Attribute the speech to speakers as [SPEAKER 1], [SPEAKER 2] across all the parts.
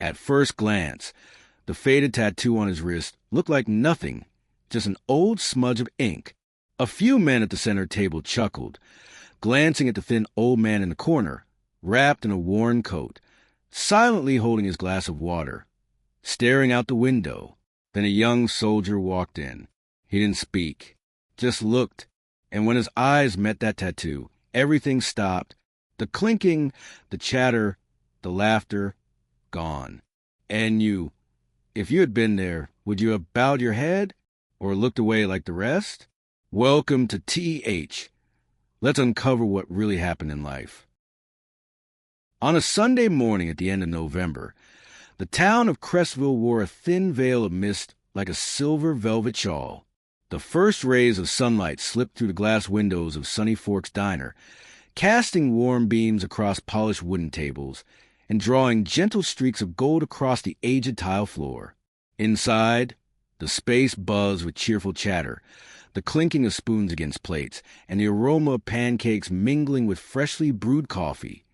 [SPEAKER 1] At first glance, the faded tattoo on his wrist looked like nothing, just an old smudge of ink. A few men at the center table chuckled, glancing at the thin old man in the corner, wrapped in a worn coat, silently holding his glass of water, staring out the window. Then a young soldier walked in. He didn't speak, just looked, and when his eyes met that tattoo, everything stopped. The clinking, the chatter, the laughter, gone. And you, if you had been there, would you have bowed your head or looked away like the rest? Welcome to TH. Let's uncover what really happened in life. On a Sunday morning at the end of November, the town of Crestville wore a thin veil of mist like a silver velvet shawl. The first rays of sunlight slipped through the glass windows of Sunny Forks Diner, casting warm beams across polished wooden tables and drawing gentle streaks of gold across the aged tile floor. Inside, the space buzzed with cheerful chatter, the clinking of spoons against plates, and the aroma of pancakes mingling with freshly brewed coffee,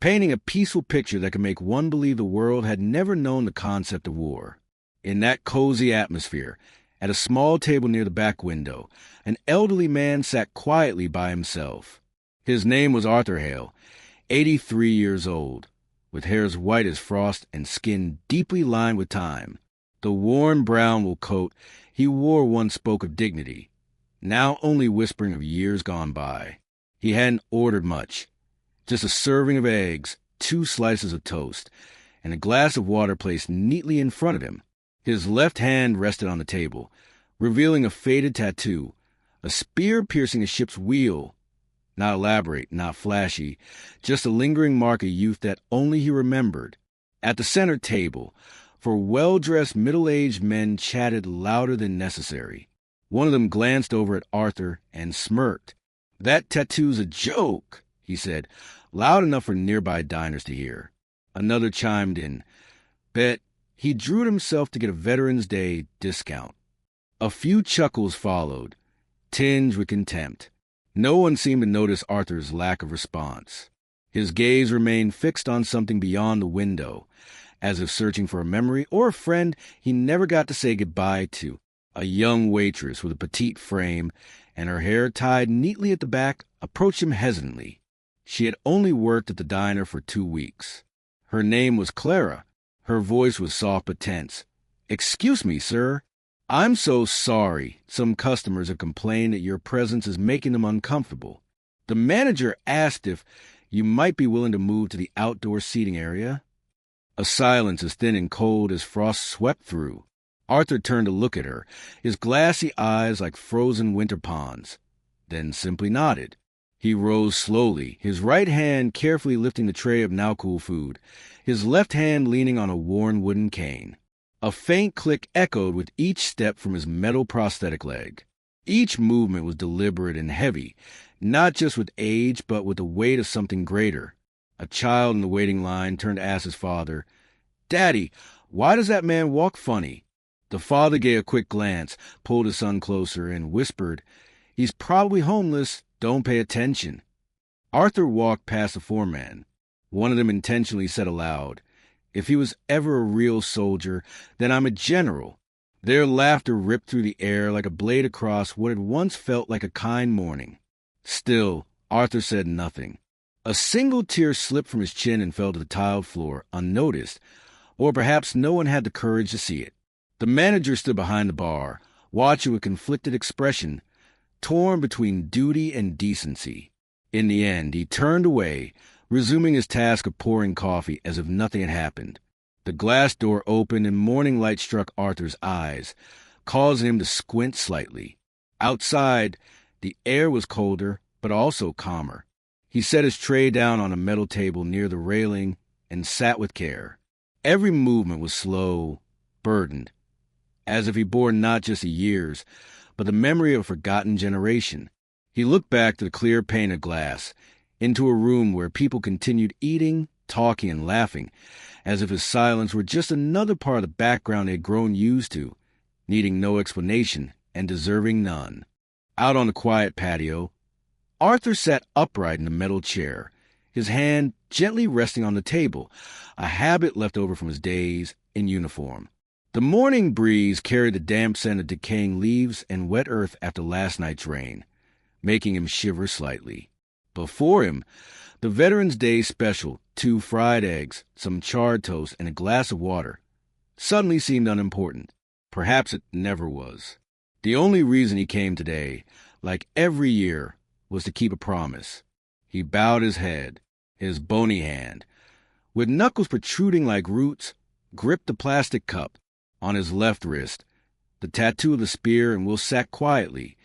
[SPEAKER 1] painting a peaceful picture that could make one believe the world had never known the concept of war. In that cozy atmosphere, at a small table near the back window, an elderly man sat quietly by himself. His name was Arthur Hale, 83 years old, with hair as white as frost and skin deeply lined with time. The worn brown wool coat he wore once spoke of dignity, now only whispering of years gone by. He hadn't ordered much, just a serving of eggs, 2 slices of toast, and a glass of water placed neatly in front of him. His left hand rested on the table, revealing a faded tattoo, a spear piercing a ship's wheel. Not elaborate, not flashy, just a lingering mark of youth that only he remembered. At the center table, 4 well-dressed middle-aged men chatted louder than necessary. One of them glanced over at Arthur and smirked. "That tattoo's a joke," he said, loud enough for nearby diners to hear. Another chimed in. Bet he drew it himself to get a Veterans Day discount. A few chuckles followed, tinged with contempt. No one seemed to notice Arthur's lack of response. His gaze remained fixed on something beyond the window, as if searching for a memory or a friend he never got to say goodbye to. A young waitress with a petite frame and her hair tied neatly at the back approached him hesitantly. She had only worked at the diner for 2 weeks. Her name was Clara. Her voice was soft but tense. "Excuse me, sir. I'm so sorry. Some customers have complained that your presence is making them uncomfortable. The manager asked if you might be willing to move to the outdoor seating area." A silence as thin and cold as frost swept through. Arthur turned to look at her, his glassy eyes like frozen winter ponds, then simply nodded. He rose slowly, his right hand carefully lifting the tray of now-cool food, his left hand leaning on a worn wooden cane. A faint click echoed with each step from his metal prosthetic leg. Each movement was deliberate and heavy, not just with age, but with the weight of something greater. A child in the waiting line turned to ask his father, "Daddy, why does that man walk funny?" The father gave a quick glance, pulled his son closer, and whispered, "He's probably homeless. Don't pay attention." Arthur walked past the foreman. One of them intentionally said aloud, "If he was ever a real soldier, then I'm a general." Their laughter ripped through the air like a blade across what had once felt like a kind morning. Still, Arthur said nothing. A single tear slipped from his chin and fell to the tiled floor, unnoticed, or perhaps no one had the courage to see it. The manager stood behind the bar, watching with conflicted expression, torn between duty and decency. In the end, he turned away, resuming his task of pouring coffee as if nothing had happened. The glass door opened and morning light struck Arthur's eyes, causing him to squint slightly. Outside, the air was colder, but also calmer. He set his tray down on a metal table near the railing and sat with care. Every movement was slow, burdened, as if he bore not just the years, but the memory of a forgotten generation. He looked back to the clear pane of glass, into a room where people continued eating, talking, and laughing, as if his silence were just another part of the background they had grown used to, needing no explanation and deserving none. Out on the quiet patio, Arthur sat upright in a metal chair, his hand gently resting on the table, a habit left over from his days in uniform. The morning breeze carried the damp scent of decaying leaves and wet earth after last night's rain, making him shiver slightly. Before him, the Veterans Day special, 2 fried eggs, some charred toast, and a glass of water, suddenly seemed unimportant. Perhaps it never was. The only reason he came today, like every year, was to keep a promise. He bowed his head, his bony hand, with knuckles protruding like roots, gripped the plastic cup on his left wrist. The tattoo of the spear and Will sat quietly,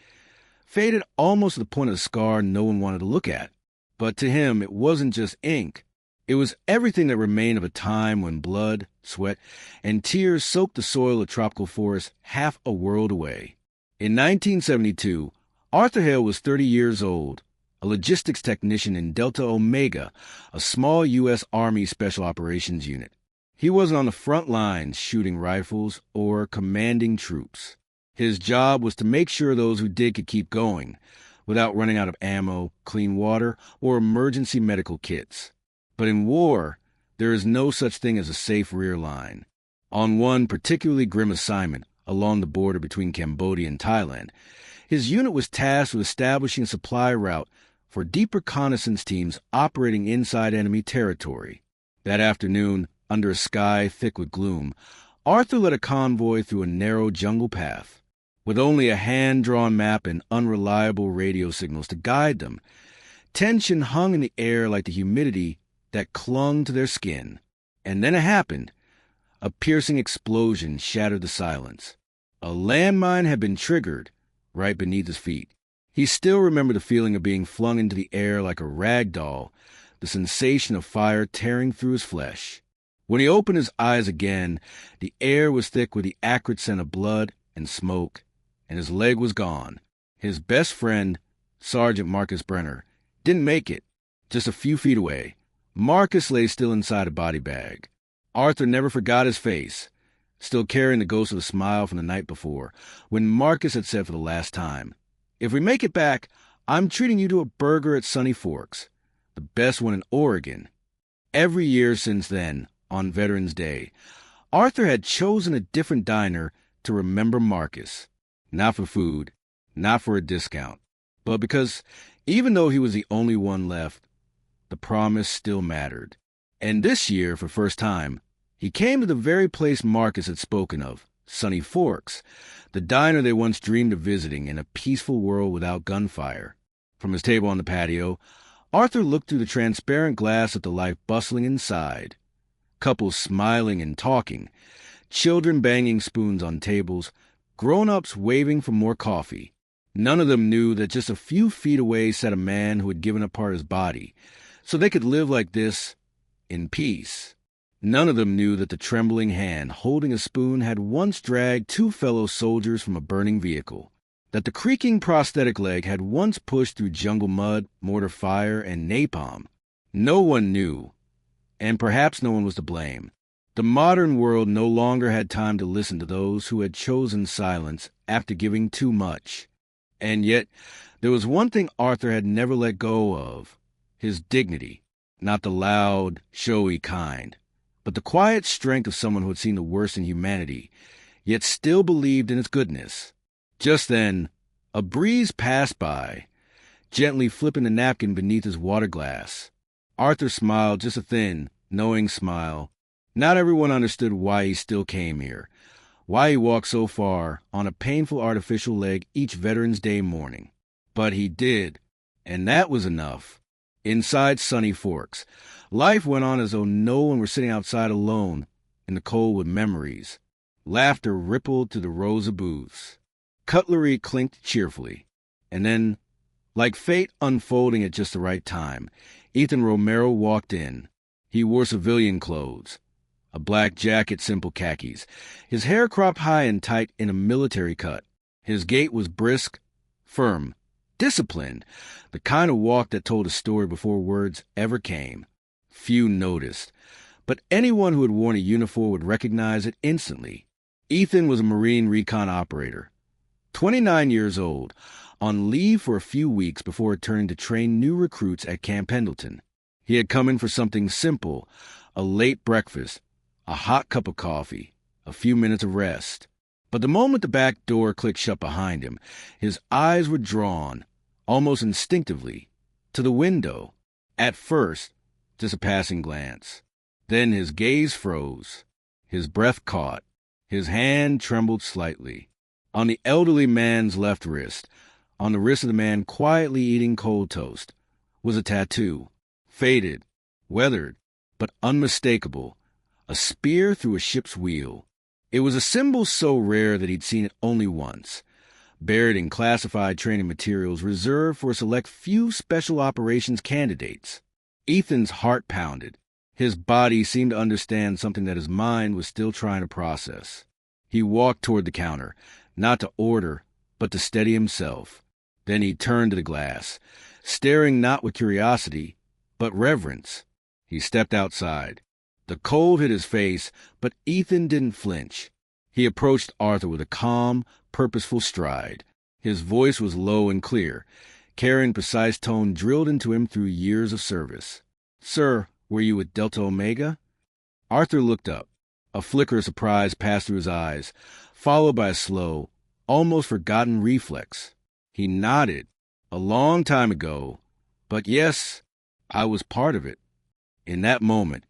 [SPEAKER 1] faded almost to the point of the scar no one wanted to look at. But to him, it wasn't just ink. It was everything that remained of a time when blood, sweat, and tears soaked the soil of tropical forests half a world away. In 1972, Arthur Hale was 30 years old, a logistics technician in Delta Omega, a small U.S. Army Special Operations unit. He wasn't on the front lines shooting rifles or commanding troops. His job was to make sure those who did could keep going, without running out of ammo, clean water, or emergency medical kits. But in war, there is no such thing as a safe rear line. On one particularly grim assignment along the border between Cambodia and Thailand, his unit was tasked with establishing a supply route for deep reconnaissance teams operating inside enemy territory. That afternoon, under a sky thick with gloom, Arthur led a convoy through a narrow jungle path. With only a hand-drawn map and unreliable radio signals to guide them, tension hung in the air like the humidity that clung to their skin. And then it happened. A piercing explosion shattered the silence. A landmine had been triggered right beneath his feet. He still remembered the feeling of being flung into the air like a rag doll, the sensation of fire tearing through his flesh. When he opened his eyes again, the air was thick with the acrid scent of blood and smoke, and his leg was gone. His best friend, Sergeant Marcus Brenner, didn't make it. Just a few feet away, Marcus lay still inside a body bag. Arthur never forgot his face, still carrying the ghost of a smile from the night before, when Marcus had said for the last time, "If we make it back, I'm treating you to a burger at Sunny Forks, the best one in Oregon." Every year since then, on Veterans Day, Arthur had chosen a different diner to remember Marcus. Not for food, not for a discount, but because even though he was the only one left, the promise still mattered. And this year, for the first time, he came to the very place Marcus had spoken of, Sunny Forks, the diner they once dreamed of visiting in a peaceful world without gunfire. From his table on the patio, Arthur looked through the transparent glass at the life bustling inside. Couples smiling and talking, children banging spoons on tables, grown-ups waving for more coffee. None of them knew that just a few feet away sat a man who had given up part of his body, so they could live like this in peace. None of them knew that the trembling hand holding a spoon had once dragged 2 fellow soldiers from a burning vehicle, that the creaking prosthetic leg had once pushed through jungle mud, mortar fire, and napalm. No one knew, and perhaps no one was to blame. The modern world no longer had time to listen to those who had chosen silence after giving too much. And yet, there was one thing Arthur had never let go of: his dignity. Not the loud, showy kind, but the quiet strength of someone who had seen the worst in humanity, yet still believed in its goodness. Just then, a breeze passed by, gently flipping the napkin beneath his water glass. Arthur smiled, just a thin, knowing smile. Not everyone understood why he still came here, why he walked so far on a painful artificial leg each Veterans Day morning. But he did, and that was enough. Inside Sunny Forks, life went on as though no one were sitting outside alone in the cold with memories. Laughter rippled through the rows of booths. Cutlery clinked cheerfully. And then, like fate unfolding at just the right time, Ethan Romero walked in. He wore civilian clothes, a black jacket, simple khakis, his hair cropped high and tight in a military cut. His gait was brisk, firm, disciplined, the kind of walk that told a story before words ever came. Few noticed, but anyone who had worn a uniform would recognize it instantly. Ethan was a Marine recon operator, 29 years old, on leave for a few weeks before returning to train new recruits at Camp Pendleton. He had come in for something simple, a late breakfast, a hot cup of coffee, a few minutes of rest. But the moment the back door clicked shut behind him, his eyes were drawn, almost instinctively, to the window. At first, just a passing glance. Then his gaze froze. His breath caught. His hand trembled slightly. On the elderly man's left wrist, on the wrist of the man quietly eating cold toast, was a tattoo. Faded, weathered, but unmistakable. A spear through a ship's wheel. It was a symbol so rare that he'd seen it only once, buried in classified training materials reserved for a select few special operations candidates. Ethan's heart pounded. His body seemed to understand something that his mind was still trying to process. He walked toward the counter, not to order, but to steady himself. Then he turned to the glass, staring not with curiosity, but reverence. He stepped outside. The cold hit his face, but Ethan didn't flinch. He approached Arthur with a calm, purposeful stride. His voice was low and clear, carrying precise tone drilled into him through years of service. "Sir, were you with Delta Omega?" Arthur looked up. A flicker of surprise passed through his eyes, followed by a slow, almost forgotten reflex. He nodded. "A long time ago. But yes, I was part of it." In that moment,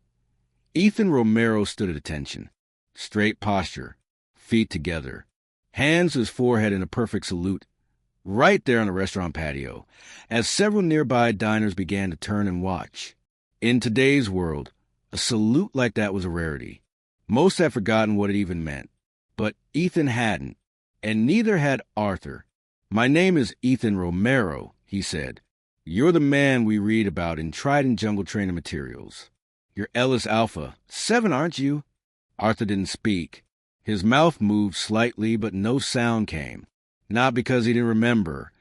[SPEAKER 1] Ethan Romero stood at attention. Straight posture, feet together, hands to his forehead in a perfect salute, right there on the restaurant patio, as several nearby diners began to turn and watch. In today's world, a salute like that was a rarity. Most had forgotten what it even meant. But Ethan hadn't, and neither had Arthur. "My name is Ethan Romero," he said. "You're the man we read about in Trident Jungle training materials. You're Ellis Alpha 7, aren't you?" Arthur didn't speak. His mouth moved slightly, but no sound came. Not because he didn't remember,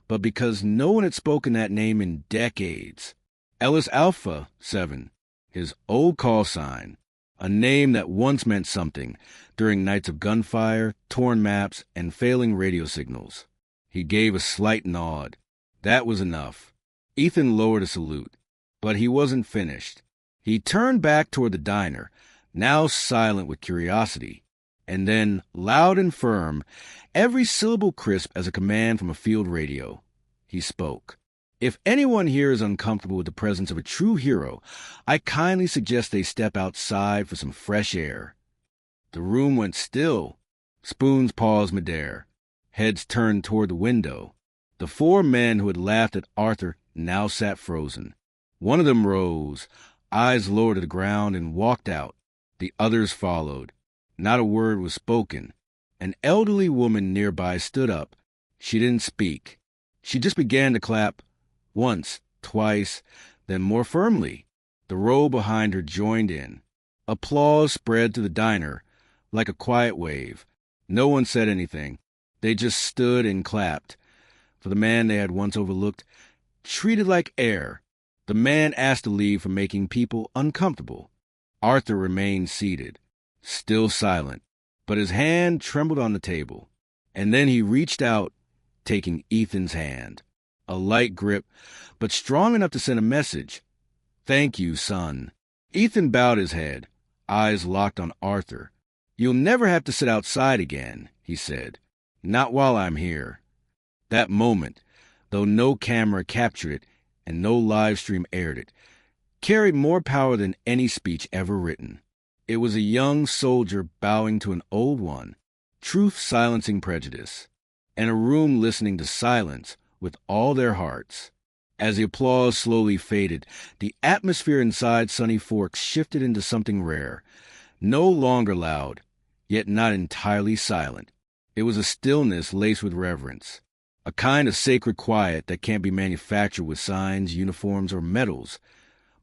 [SPEAKER 1] but because no one had spoken that name in decades. Ellis Alpha 7, his old call sign, a name that once meant something during nights of gunfire, torn maps, and failing radio signals. He gave a slight nod. That was enough. Ethan lowered a salute, but he wasn't finished. He turned back toward the diner, now silent with curiosity, and then, loud and firm, every syllable crisp as a command from a field radio, he spoke. "If anyone here is uncomfortable with the presence of a true hero, I kindly suggest they step outside for some fresh air." The room went still. Spoons paused midair. Heads turned toward the window. The four men who had laughed at Arthur now sat frozen. One of them rose, eyes lowered to the ground, and walked out. The others followed. Not a word was spoken. An elderly woman nearby stood up. She didn't speak. She just began to clap, once, twice, then more firmly. The row behind her joined in. Applause spread to the diner, like a quiet wave. No one said anything. They just stood and clapped. For the man they had once overlooked, treated like air. The man asked to leave for making people uncomfortable. Arthur remained seated, still silent, but his hand trembled on the table. And then he reached out, taking Ethan's hand. A light grip, but strong enough to send a message. "Thank you, son." Ethan bowed his head, eyes locked on Arthur. "You'll never have to sit outside again," he said. "Not while I'm here." That moment, though no camera captured it and no live stream aired it, carried more power than any speech ever written. It was a young soldier bowing to an old one, truth silencing prejudice, and a room listening to silence with all their hearts. As the applause slowly faded, the atmosphere inside Sunny Forks shifted into something rare, no longer loud, yet not entirely silent. It was a stillness laced with reverence, a kind of sacred quiet that can't be manufactured with signs, uniforms, or medals,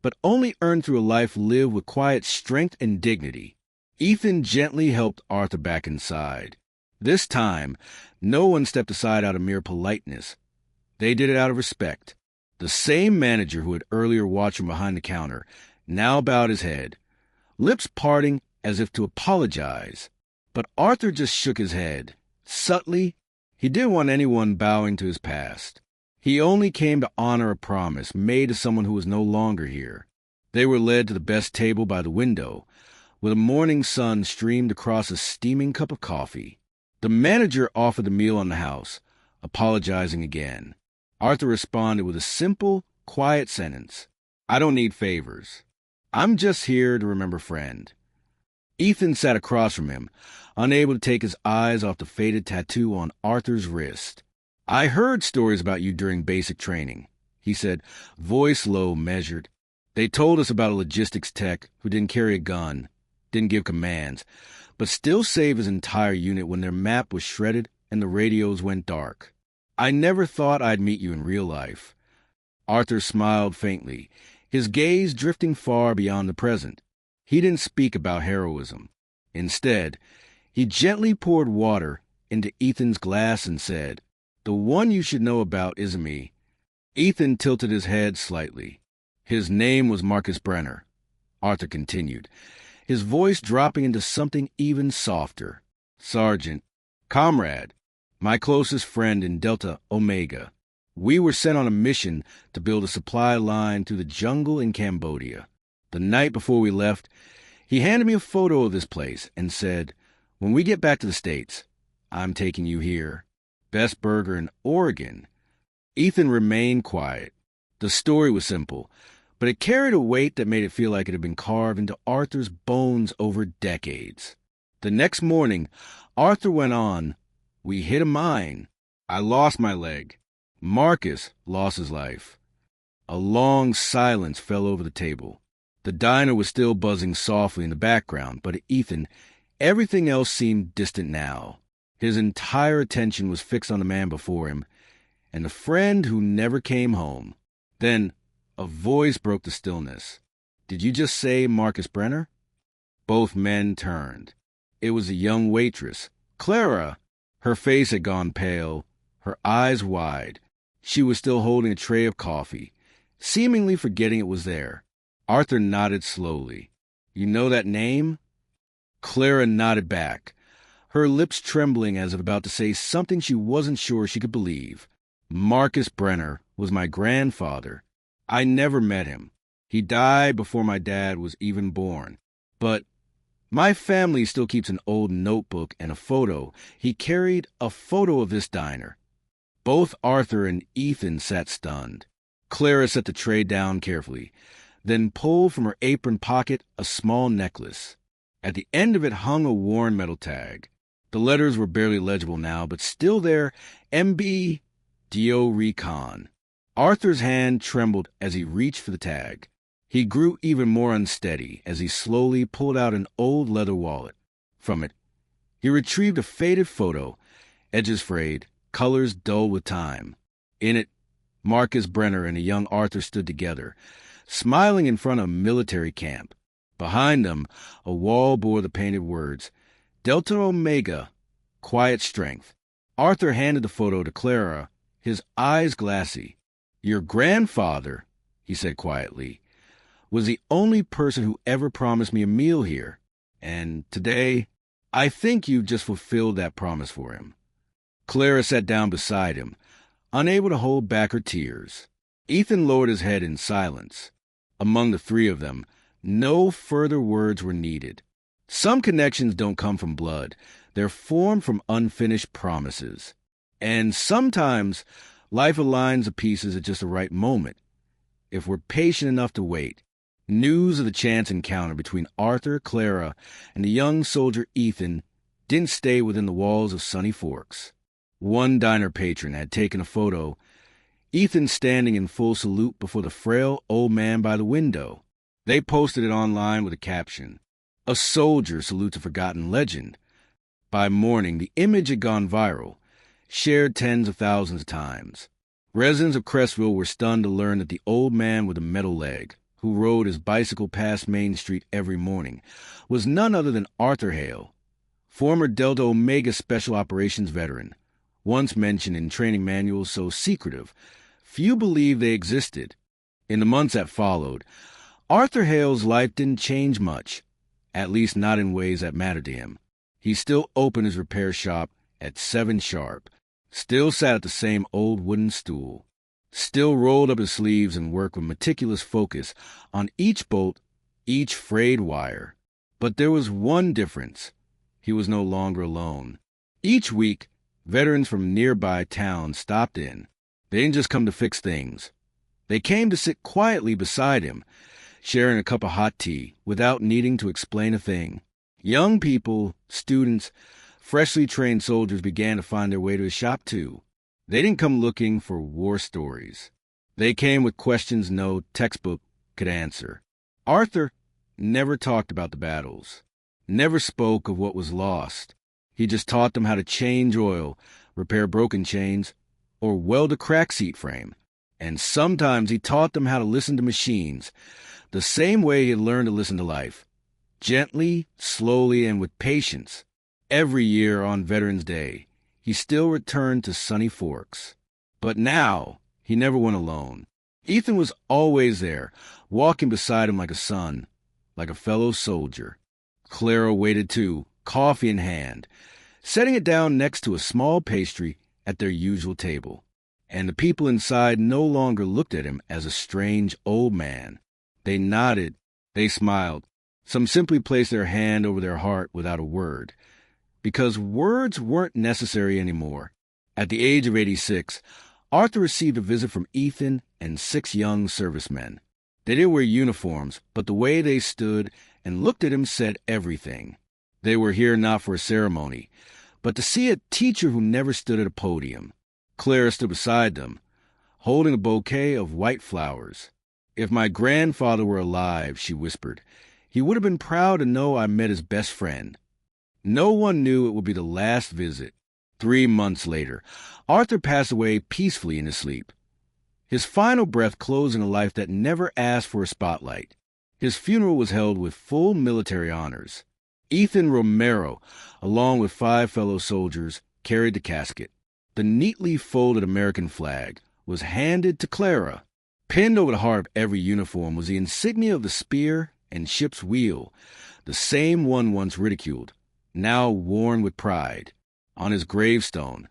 [SPEAKER 1] but only earned through a life lived with quiet strength and dignity. Ethan gently helped Arthur back inside. This time, no one stepped aside out of mere politeness. They did it out of respect. The same manager who had earlier watched from behind the counter now bowed his head, lips parting as if to apologize. But Arthur just shook his head. Subtly, he didn't want anyone bowing to his past. He only came to honor a promise made to someone who was no longer here. They were led to the best table by the window, where the morning sun streamed across a steaming cup of coffee. The manager offered the meal on the house, apologizing again. Arthur responded with a simple, quiet sentence. I don't need favors. I'm just here to remember friend. Ethan sat across from him, unable to take his eyes off the faded tattoo on Arthur's wrist. I heard stories about you during basic training, he said, voice low, measured. They told us about a logistics tech who didn't carry a gun, didn't give commands, but still saved his entire unit when their map was shredded and the radios went dark. I never thought I'd meet you in real life. Arthur smiled faintly, his gaze drifting far beyond the present. He didn't speak about heroism. Instead, he gently poured water into Ethan's glass and said, The one you should know about isn't me. Ethan tilted his head slightly. His name was Marcus Brenner, Arthur continued, his voice dropping into something even softer. Sergeant, comrade, my closest friend in Delta Omega. We were sent on a mission to build a supply line through the jungle in Cambodia. The night before we left, he handed me a photo of this place and said, When we get back to the States, I'm taking you here. Best burger in Oregon. Ethan remained quiet. The story was simple, but it carried a weight that made it feel like it had been carved into Arthur's bones over decades. The next morning, Arthur went on, We hit a mine. I lost my leg. Marcus lost his life. A long silence fell over the table. The diner was still buzzing softly in the background, but to Ethan, everything else seemed distant now. His entire attention was fixed on the man before him, and the friend who never came home. Then a voice broke the stillness. Did you just say Marcus Brenner? Both men turned. It was a young waitress, Clara. Her face had gone pale, her eyes wide. She was still holding a tray of coffee, seemingly forgetting it was there. Arthur nodded slowly. You know that name? Clara nodded back, her lips trembling as if about to say something she wasn't sure she could believe. Marcus Brenner was my grandfather. I never met him. He died before my dad was even born. But my family still keeps an old notebook and a photo. He carried a photo of this diner. Both Arthur and Ethan sat stunned. Clara set the tray down carefully, then pulled from her apron pocket a small necklace. At the end of it hung a worn metal tag. The letters were barely legible now, but still there, MB Dio Recon. Arthur's hand trembled as he reached for the tag. He grew even more unsteady as he slowly pulled out an old leather wallet. From it, he retrieved a faded photo, edges frayed, colors dull with time. In it, Marcus Brenner and a young Arthur stood together, smiling in front of a military camp. Behind them, a wall bore the painted words, Delta Omega, Quiet Strength. Arthur handed the photo to Clara, his eyes glassy. Your grandfather, he said quietly, was the only person who ever promised me a meal here. And today, I think you've just fulfilled that promise for him. Clara sat down beside him, unable to hold back her tears. Ethan lowered his head in silence. Among the three of them, no further words were needed. Some connections don't come from blood. They're formed from unfinished promises. And sometimes life aligns the pieces at just the right moment. If we're patient enough to wait, news of the chance encounter between Arthur, Clara, and the young soldier Ethan didn't stay within the walls of Sunny Forks. One diner patron had taken a photo, Ethan standing in full salute before the frail old man by the window. They posted it online with a caption, A soldier salutes a forgotten legend. By morning, the image had gone viral, shared tens of thousands of times. Residents of Crestville were stunned to learn that the old man with a metal leg, who rode his bicycle past Main Street every morning, was none other than Arthur Hale, former Delta Omega Special Operations veteran, once mentioned in training manuals so secretive, few believed they existed. In the months that followed, Arthur Hale's life didn't change much, at least not in ways that mattered to him. He still opened his repair shop at 7 sharp, still sat at the same old wooden stool. still rolled up his sleeves and worked with meticulous focus on each bolt, each frayed wire. But there was one difference. He was no longer alone. Each week, veterans from nearby towns stopped in. They didn't just come to fix things. They came to sit quietly beside him, sharing a cup of hot tea without needing to explain a thing. Young people, students, freshly trained soldiers began to find their way to his shop too. They didn't come looking for war stories. They came with questions no textbook could answer. Arthur never talked about the battles, never spoke of what was lost. He just taught them how to change oil, repair broken chains, or weld a cracked seat frame. And sometimes he taught them how to listen to machines, the same way he had learned to listen to life. Gently, slowly, and with patience. Every year on Veterans Day, he still returned to Sunny Forks. But now, he never went alone. Ethan was always there, walking beside him like a son, like a fellow soldier. Clara waited too, coffee in hand, setting it down next to a small pastry at their usual table. And the people inside no longer looked at him as a strange old man. They nodded, they smiled. Some simply placed their hand over their heart without a word, because words weren't necessary anymore. At the age of 86, Arthur received a visit from Ethan and 6 young servicemen. They didn't wear uniforms, but the way they stood and looked at him said everything. They were here not for a ceremony, but to see a teacher who never stood at a podium. Clara stood beside them, holding a bouquet of white flowers. "If my grandfather were alive," she whispered, "he would have been proud to know I met his best friend." No one knew it would be the last visit. 3 months later, Arthur passed away peacefully in his sleep. His final breath closing a life that never asked for a spotlight. His funeral was held with full military honors. Ethan Romero, along with 5 fellow soldiers, carried the casket. The neatly folded American flag was handed to Clara. Pinned over the heart of every uniform was the insignia of the spear and ship's wheel, the same one once ridiculed, now worn with pride. On his gravestone,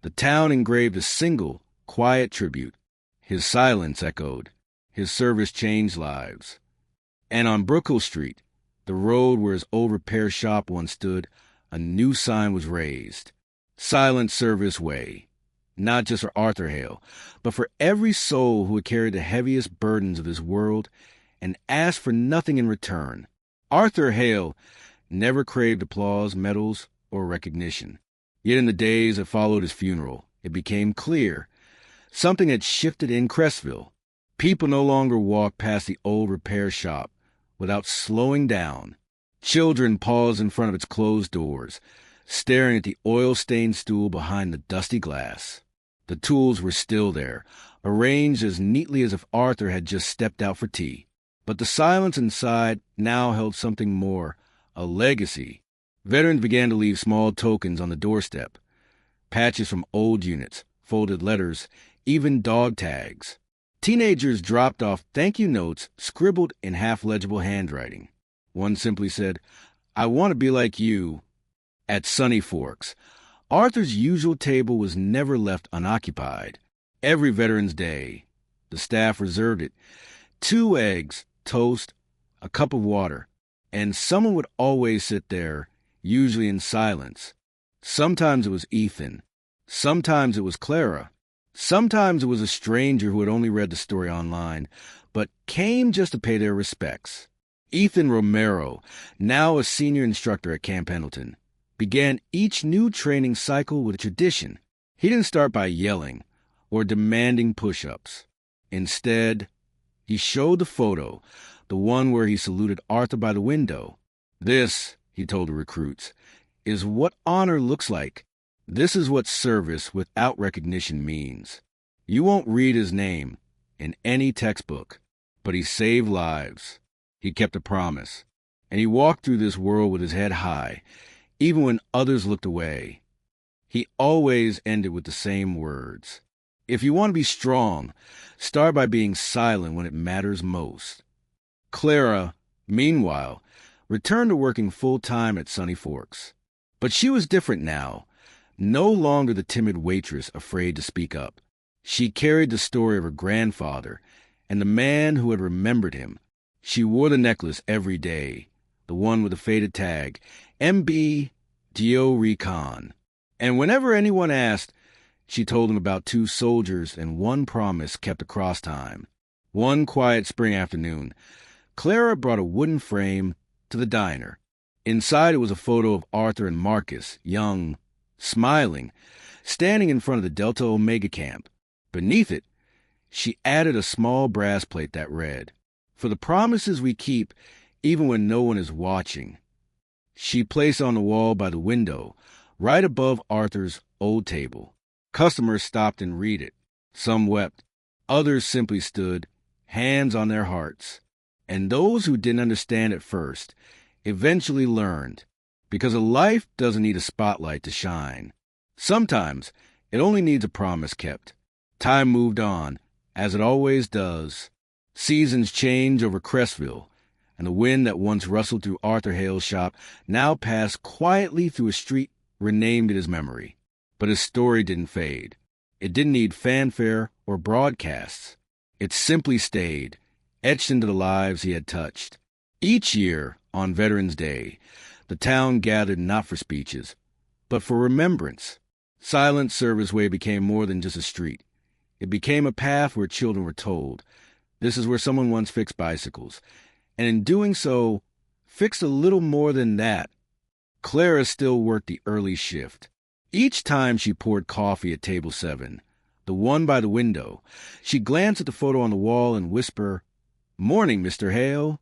[SPEAKER 1] the town engraved a single, quiet tribute. His silence echoed. His service changed lives. And on Brookhill Street, the road where his old repair shop once stood, a new sign was raised. Silent Service Way. Not just for Arthur Hale, but for every soul who had carried the heaviest burdens of this world and asked for nothing in return. Arthur Hale never craved applause, medals, or recognition. Yet in the days that followed his funeral, it became clear something had shifted in Crestville. People no longer walked past the old repair shop without slowing down. Children paused in front of its closed doors, staring at the oil-stained stool behind the dusty glass. The tools were still there, arranged as neatly as if Arthur had just stepped out for tea. But the silence inside now held something more, a legacy. Veterans began to leave small tokens on the doorstep. Patches from old units, folded letters, even dog tags. Teenagers dropped off thank you notes scribbled in half-legible handwriting. One simply said, "I want to be like you." At Sunny Forks, Arthur's usual table was never left unoccupied. Every Veterans Day, the staff reserved it. 2 eggs, toast, a cup of water, and someone would always sit there, usually in silence. Sometimes it was Ethan. Sometimes it was Clara. Sometimes it was a stranger who had only read the story online, but came just to pay their respects. Ethan Romero, now a senior instructor at Camp Pendleton, began each new training cycle with a tradition. He didn't start by yelling or demanding push-ups. Instead, he showed the photo, the one where he saluted Arthur by the window. "This," he told the recruits, "is what honor looks like. This is what service without recognition means. You won't read his name in any textbook, but he saved lives. He kept a promise, and he walked through this world with his head high, even when others looked away. He always ended with the same words. If you want to be strong, start by being silent when it matters most." Clara, meanwhile, returned to working full-time at Sunny Forks. But she was different now, no longer the timid waitress afraid to speak up. She carried the story of her grandfather and the man who had remembered him. She wore the necklace every day, the one with the faded tag, MB Dio Recon. And whenever anyone asked, she told them about 2 soldiers and 1 promise kept across time. One quiet spring afternoon, Clara brought a wooden frame to the diner. Inside it was a photo of Arthur and Marcus, young, smiling, standing in front of the Delta Omega camp. Beneath it, she added a small brass plate that read, "For the promises we keep, even when no one is watching." She placed on the wall by the window, right above Arthur's old table. Customers stopped and read it. Some wept. Others simply stood, hands on their hearts. And those who didn't understand at first eventually learned, because a life doesn't need a spotlight to shine. Sometimes it only needs a promise kept. Time moved on, as it always does. Seasons change over Crestville, and the wind that once rustled through Arthur Hale's shop now passed quietly through a street renamed in his memory. But his story didn't fade. It didn't need fanfare or broadcasts. It simply stayed, etched into the lives he had touched. Each year, on Veterans Day, the town gathered not for speeches, but for remembrance. Silent Service Way became more than just a street. It became a path where children were told, this is where someone once fixed bicycles, and in doing so, fixed a little more than that. Clara still worked the early shift. Each time she poured coffee at table 7, the one by the window, she'd glance at the photo on the wall and whisper, "Morning, Mr. Hale."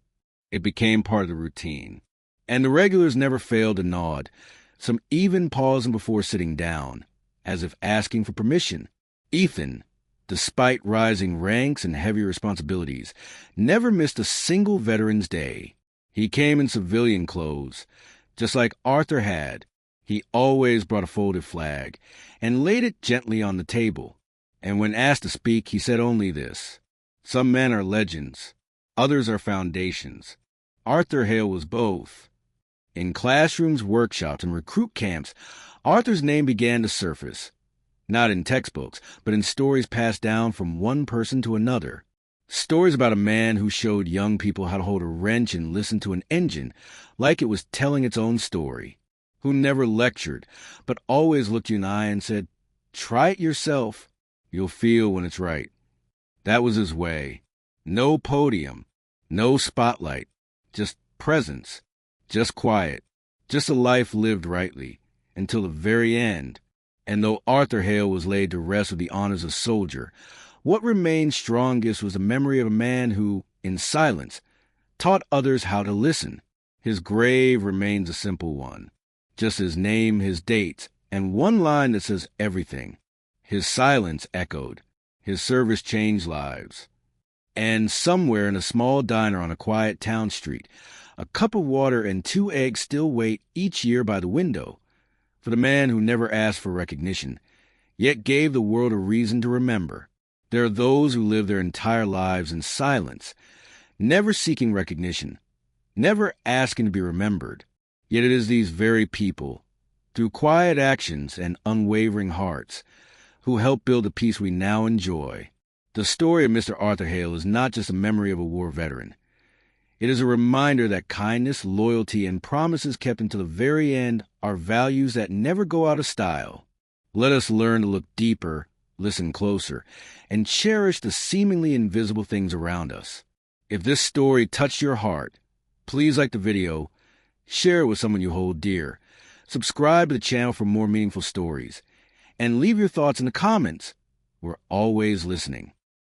[SPEAKER 1] It became part of the routine. And the regulars never failed to nod, some even pausing before sitting down, as if asking for permission. Ethan, despite rising ranks and heavier responsibilities, never missed a single Veterans Day. He came in civilian clothes, just like Arthur had. He always brought a folded flag and laid it gently on the table. And when asked to speak, he said only this: some men are legends, others are foundations. Arthur Hale was both. In classrooms, workshops, and recruit camps, Arthur's name began to surface. Not in textbooks, but in stories passed down from one person to another. Stories about a man who showed young people how to hold a wrench and listen to an engine like it was telling its own story. Who never lectured, but always looked you in the eye and said, "Try it yourself. You'll feel when it's right." That was his way. No podium, no spotlight, just presence, just quiet, just a life lived rightly, until the very end. And though Arthur Hale was laid to rest with the honors of soldier, what remained strongest was the memory of a man who, in silence, taught others how to listen. His grave remains a simple one. Just his name, his dates, and one line that says everything. His silence echoed. His service changed lives. And somewhere in a small diner on a quiet town street, a cup of water and 2 eggs still wait each year by the window for the man who never asked for recognition, yet gave the world a reason to remember. There are those who live their entire lives in silence, never seeking recognition, never asking to be remembered. Yet it is these very people, through quiet actions and unwavering hearts, who help build the peace we now enjoy. The story of Mr. Arthur Hale is not just a memory of a war veteran. It is a reminder that kindness, loyalty, and promises kept until the very end are values that never go out of style. Let us learn to look deeper, listen closer, and cherish the seemingly invisible things around us. If this story touched your heart, please like the video, share it with someone you hold dear, subscribe to the channel for more meaningful stories, and leave your thoughts in the comments. We're always listening.